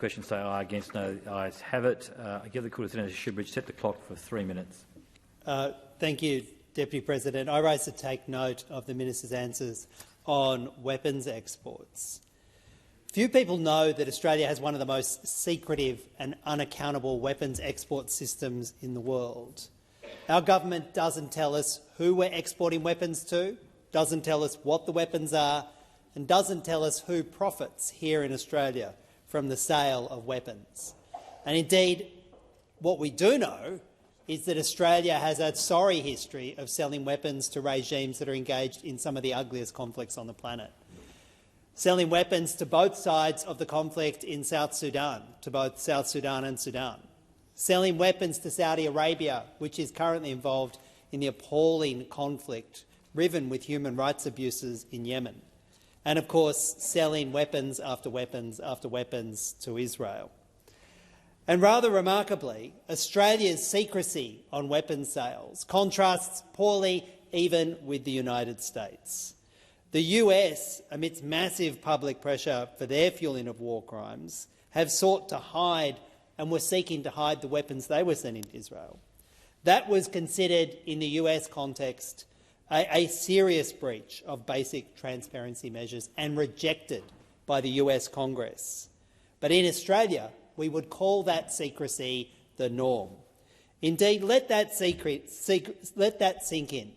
Question say aye. Against no. The ayes have it. I give the call to Senator Shoebridge. Set the clock for 3 minutes. Thank you, Deputy President. I rise to take note of the Minister's answers on weapons exports. Few people know that Australia has one of the most secretive and unaccountable weapons export systems in the world. Our government doesn't tell us who we're exporting weapons to, doesn't tell us what the weapons are, and doesn't tell us who profits here in Australia from the sale of weapons. And indeed, what we do know is that Australia has a sorry history of selling weapons to regimes that are engaged in some of the ugliest conflicts on the planet. Selling weapons to both sides of the conflict in South Sudan, to both South Sudan and Sudan. Selling weapons to Saudi Arabia, which is currently involved in the appalling conflict riven with human rights abuses in Yemen. And, of course, selling weapons after weapons after weapons to Israel. And rather remarkably, Australia's secrecy on weapons sales contrasts poorly even with the United States. The US, amidst massive public pressure for their fueling of war crimes, have sought to hide and were seeking to hide the weapons they were sending to Israel. That was considered, in the US context, a serious breach of basic transparency measures and rejected by the US Congress. But in Australia, we would call that secrecy the norm. Indeed, let that sink in.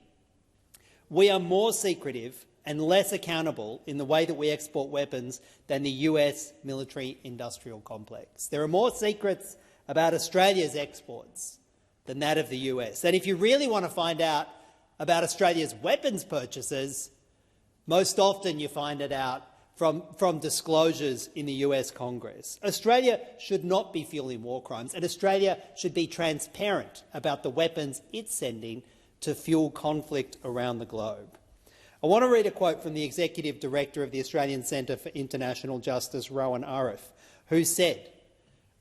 We are more secretive and less accountable in the way that we export weapons than the US military-industrial complex. There are more secrets about Australia's exports than that of the US. And if you really want to find out about Australia's weapons purchases, most often you find it out from disclosures in the US Congress. Australia should not be fueling war crimes, and Australia should be transparent about the weapons it's sending to fuel conflict around the globe. I want to read a quote from the Executive Director of the Australian Centre for International Justice, Rowan Arif, who said,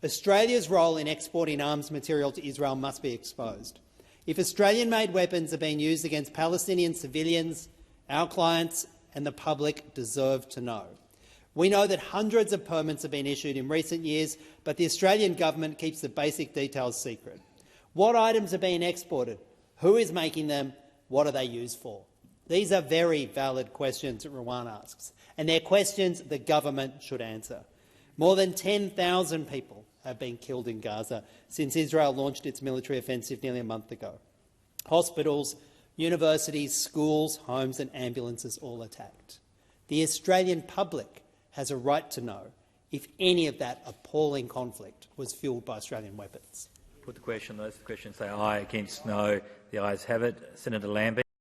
"Australia's role in exporting arms material to Israel must be exposed. If Australian-made weapons are being used against Palestinian civilians, our clients and the public deserve to know. We know that hundreds of permits have been issued in recent years, but the Australian government keeps the basic details secret. What items are being exported? Who is making them? What are they used for?" These are very valid questions that Rowan asks, and they're questions the government should answer. More than 10,000 people have been killed in Gaza since Israel launched its military offensive nearly a month ago. Hospitals, universities, schools, homes and ambulances all attacked. The Australian public has a right to know if any of that appalling conflict was fuelled by Australian weapons. Put the question. Those questions say aye. Against no. The ayes have it. Senator Lambie.